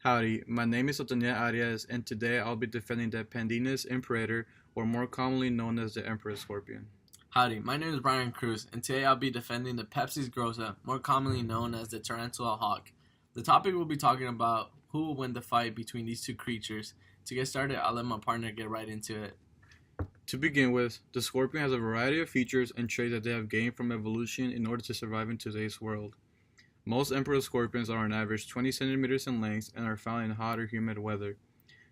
Howdy, my name is Otoniel Arias, and today I'll be defending the Pandinus imperator, or more commonly known as the Emperor Scorpion. Howdy, my name is Brian Cruz, and today I'll be defending the Pepsis grossa, more commonly known as the tarantula hawk. The topic we'll be talking about who will win the fight between these two creatures. To get started, I'll let my partner get right into it. To begin with, the scorpion has a variety of features and traits that they have gained from evolution in order to survive in today's world. Most emperor scorpions are on average 20 centimeters in length and are found in hot or humid weather.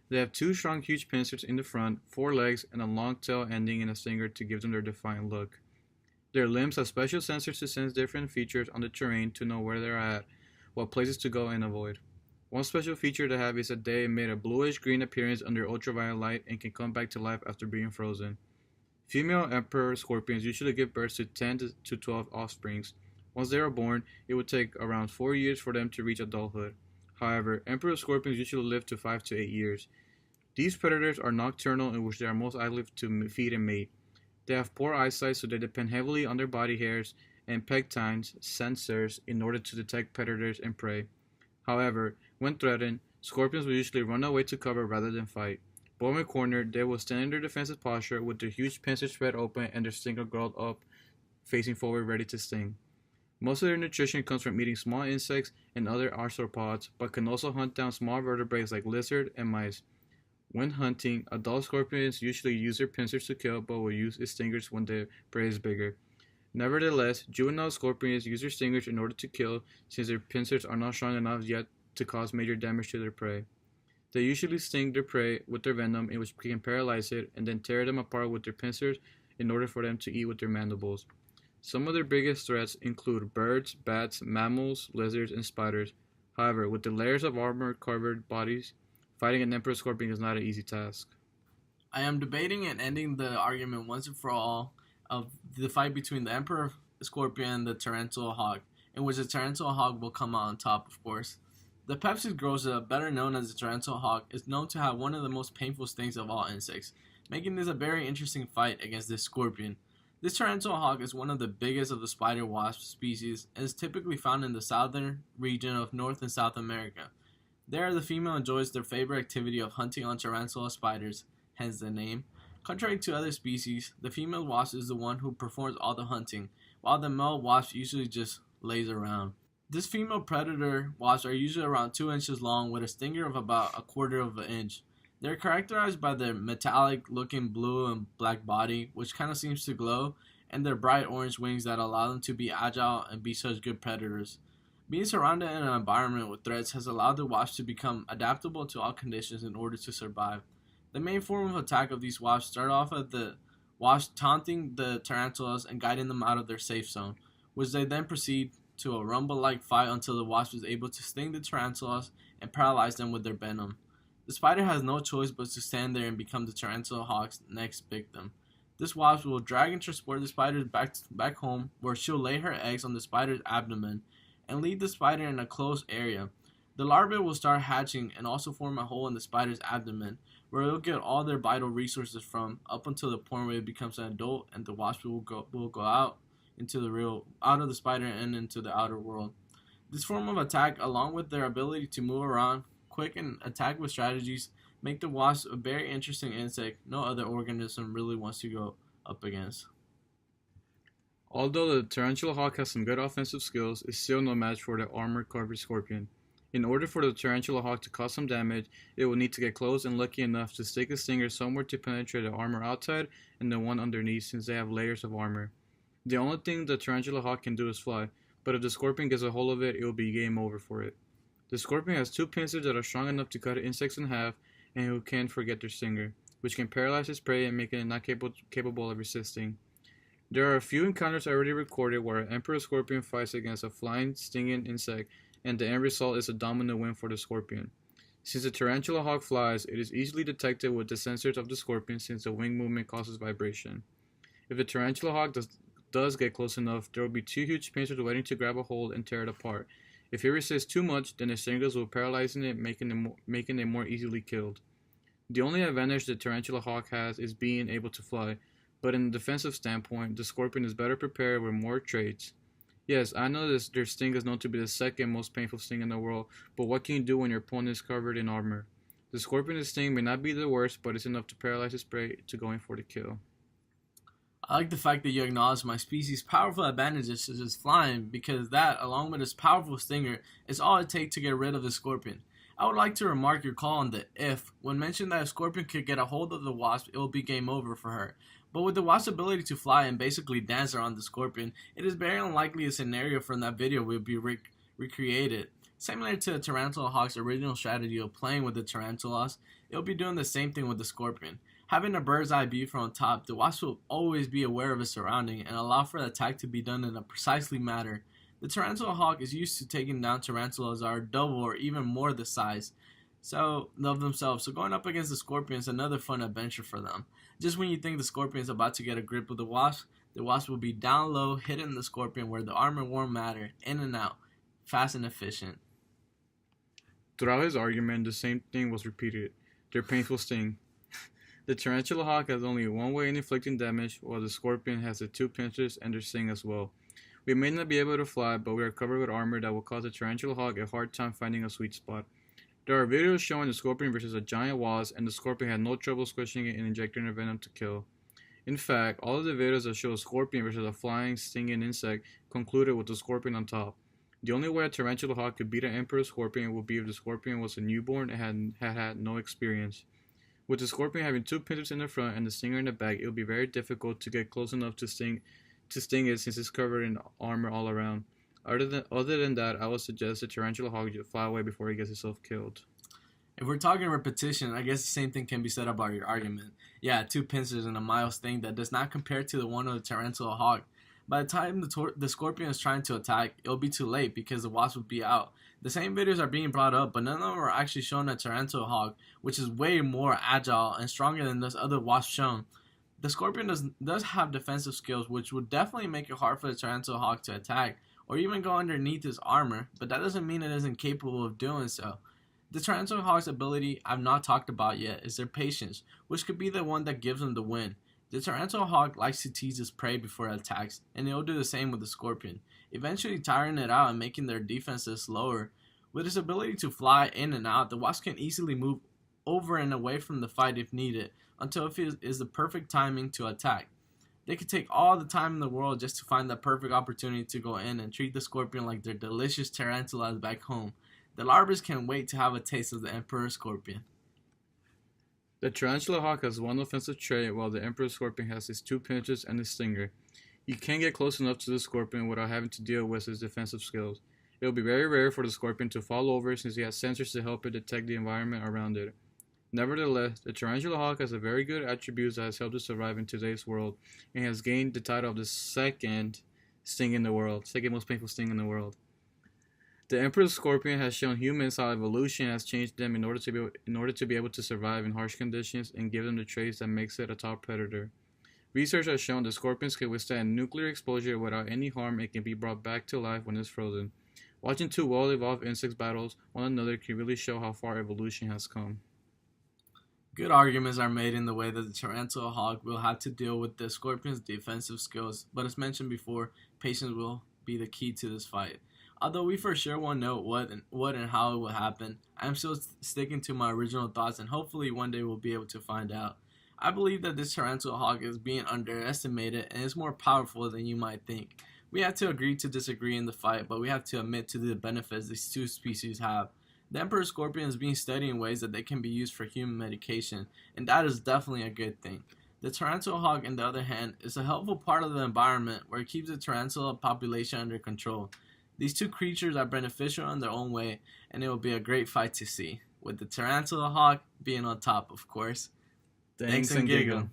They have two strong, huge pincers in the front, four legs, and a long tail ending in a stinger to give them their defiant look. Their limbs have special sensors to sense different features on the terrain to know where they're at, what places to go and avoid. One special feature they have is that they emit a bluish-green appearance under ultraviolet light and can come back to life after being frozen. Female emperor scorpions usually give birth to 10 to 12 offsprings. Once they are born, it would take around 4 years for them to reach adulthood. However, emperor scorpions usually live to 5 to 8 years. These predators are nocturnal, in which they are most likely to feed and mate. They have poor eyesight, so they depend heavily on their body hairs and pectines sensors in order to detect predators and prey. However, when threatened, scorpions will usually run away to cover rather than fight. But when cornered, they will stand in their defensive posture with their huge pincers spread open and their stinger curled up, facing forward, ready to sting. Most of their nutrition comes from eating small insects and other arthropods, but can also hunt down small vertebrates like lizards and mice. When hunting, adult scorpions usually use their pincers to kill, but will use its stingers when the prey is bigger. Nevertheless, juvenile scorpions use their stingers in order to kill, since their pincers are not strong enough yet to cause major damage to their prey. They usually sting their prey with their venom, in which can paralyze it, and then tear them apart with their pincers in order for them to eat with their mandibles. Some of their biggest threats include birds, bats, mammals, lizards, and spiders. However, with the layers of armor-covered bodies, fighting an emperor scorpion is not an easy task. I am debating and ending the argument once and for all of the fight between the emperor scorpion and the tarantula hawk, in which the tarantula hawk will come out on top, of course. The Pepsis grossa, better known as the tarantula hawk, is known to have one of the most painful stings of all insects, making this a very interesting fight against this scorpion. This tarantula hawk is one of the biggest of the spider wasp species and is typically found in the southern region of North and South America. There, the female enjoys their favorite activity of hunting on tarantula spiders, hence the name. Contrary to other species, the female wasp is the one who performs all the hunting, while the male wasp usually just lays around. This female predator wasps are usually around 2 inches long with a stinger of about a quarter of an inch. They're characterized by their metallic looking blue and black body, which kind of seems to glow, and their bright orange wings that allow them to be agile and be such good predators. Being surrounded in an environment with threats has allowed the wasps to become adaptable to all conditions in order to survive. The main form of attack of these wasps start off at the wasps taunting the tarantulas and guiding them out of their safe zone, which they then proceed to a rumble-like fight until the wasp is able to sting the tarantulas and paralyze them with their venom. The spider has no choice but to stand there and become the tarantula hawk's next victim. This wasp will drag and transport the spider back home, where she'll lay her eggs on the spider's abdomen and leave the spider in a closed area. The larvae will start hatching and also form a hole in the spider's abdomen, where it'll get all their vital resources from, up until the point where it becomes an adult and the wasp will go out out of the spider and into the outer world. This form of attack, along with their ability to move around, quick and attack with strategies, make the wasp a very interesting insect no other organism really wants to go up against. Although the tarantula hawk has some good offensive skills, it's still no match for the armor-covered scorpion. In order for the tarantula hawk to cause some damage, it will need to get close and lucky enough to stick a stinger somewhere to penetrate the armor outside and the one underneath, since they have layers of armor. The only thing the tarantula hawk can do is fly, but if the scorpion gets a hold of it, it will be game over for it. The scorpion has two pincers that are strong enough to cut insects in half and who can forget their stinger, which can paralyze its prey and make it not capable of resisting. There are a few encounters already recorded where an emperor scorpion fights against a flying, stinging insect, and the end result is a dominant win for the scorpion. Since the tarantula hawk flies, it is easily detected with the sensors of the scorpion, since the wing movement causes vibration. If the tarantula hawk does get close enough, there will be two huge pincers waiting to grab a hold and tear it apart. If it resists too much, then the stingers will paralyze it, making it more easily killed. The only advantage the tarantula hawk has is being able to fly, but in a defensive standpoint, the scorpion is better prepared with more traits. Yes, I know this. Their sting is known to be the second most painful sting in the world, but what can you do when your opponent is covered in armor? The scorpion's sting may not be the worst, but it's enough to paralyze its prey to going for the kill. I like the fact that you acknowledge my species' powerful advantages such as flying, because that, along with its powerful stinger, is all it takes to get rid of the scorpion. I would like to remark your call on the if. When mentioned that a scorpion could get a hold of the wasp, it will be game over for her. But with the wasp's ability to fly and basically dance around the scorpion, it is very unlikely a scenario from that video will be recreated. Similar to the Tarantula Hawk's original strategy of playing with the tarantulas, it will be doing the same thing with the scorpion. Having a bird's eye view from top, the wasp will always be aware of its surrounding and allow for the attack to be done in a precisely manner. The tarantula hawk is used to taking down tarantulas that are double or even more the size of themselves, so going up against the scorpion is another fun adventure for them. Just when you think the scorpion is about to get a grip of the wasp will be down low, hitting the scorpion where the armor won't matter, in and out, fast and efficient. Throughout his argument, the same thing was repeated: their painful sting. The tarantula hawk has only one way in inflicting damage, while the scorpion has the two pincers and their sting as well. We may not be able to fly, but we are covered with armor that will cause the tarantula hawk a hard time finding a sweet spot. There are videos showing the scorpion versus a giant wasp, and the scorpion had no trouble squishing it and injecting their venom to kill. In fact, all of the videos that show a scorpion versus a flying, stinging insect concluded with the scorpion on top. The only way a tarantula hawk could beat an emperor scorpion would be if the scorpion was a newborn and had no experience. With the scorpion having two pincers in the front and the stinger in the back, it would be very difficult to get close enough to sting it since it's covered in armor all around. Other than that, I would suggest the tarantula hawk just fly away before he gets himself killed. If we're talking repetition, I guess the same thing can be said about your argument. Yeah, two pincers and a mild sting that does not compare to the one of the tarantula hawk. By the time the scorpion is trying to attack, it'll be too late because the wasp will be out. The same videos are being brought up, but none of them are actually showing a tarantula hawk, which is way more agile and stronger than those other wasps shown. The scorpion does have defensive skills, which would definitely make it hard for the tarantula hawk to attack, or even go underneath its armor, but that doesn't mean it isn't capable of doing so. The tarantula hawk's ability I've not talked about yet is their patience, which could be the one that gives them the win. The tarantula hawk likes to tease its prey before it attacks, and it will do the same with the scorpion, eventually tiring it out and making their defenses slower. With its ability to fly in and out, the wasp can easily move over and away from the fight if needed, until it is the perfect timing to attack. They could take all the time in the world just to find that perfect opportunity to go in and treat the scorpion like their delicious tarantulas back home. The larvas can't wait to have a taste of the emperor scorpion. The tarantula hawk has one offensive trait, while the emperor scorpion has his two pincers and his stinger. You can't get close enough to the scorpion without having to deal with his defensive skills. It will be very rare for the scorpion to fall over since he has sensors to help it detect the environment around it. Nevertheless, the tarantula hawk has a very good attributes that has helped it survive in today's world, and has gained the title of the second most painful sting in the world. The emperor scorpion has shown humans how evolution has changed them in order to be able to survive in harsh conditions and give them the traits that makes it a top predator. Research has shown that scorpions can withstand nuclear exposure without any harm and can be brought back to life when it's frozen. Watching two well-evolved insects battle one another can really show how far evolution has come. Good arguments are made in the way that the tarantula hawk will have to deal with the scorpion's defensive skills, but as mentioned before, patience will be the key to this fight. Although we for sure won't know what and how it will happen, I am still sticking to my original thoughts, and hopefully one day we'll be able to find out. I believe that this tarantula hawk is being underestimated and is more powerful than you might think. We have to agree to disagree in the fight, but we have to admit to the benefits these two species have. The emperor scorpion is being studied in ways that they can be used for human medication, and that is definitely a good thing. The tarantula hawk, on the other hand, is a helpful part of the environment where it keeps the tarantula population under control. These two creatures are beneficial in their own way, and it will be a great fight to see, with the tarantula hawk being on top, of course. Thanks and giggle.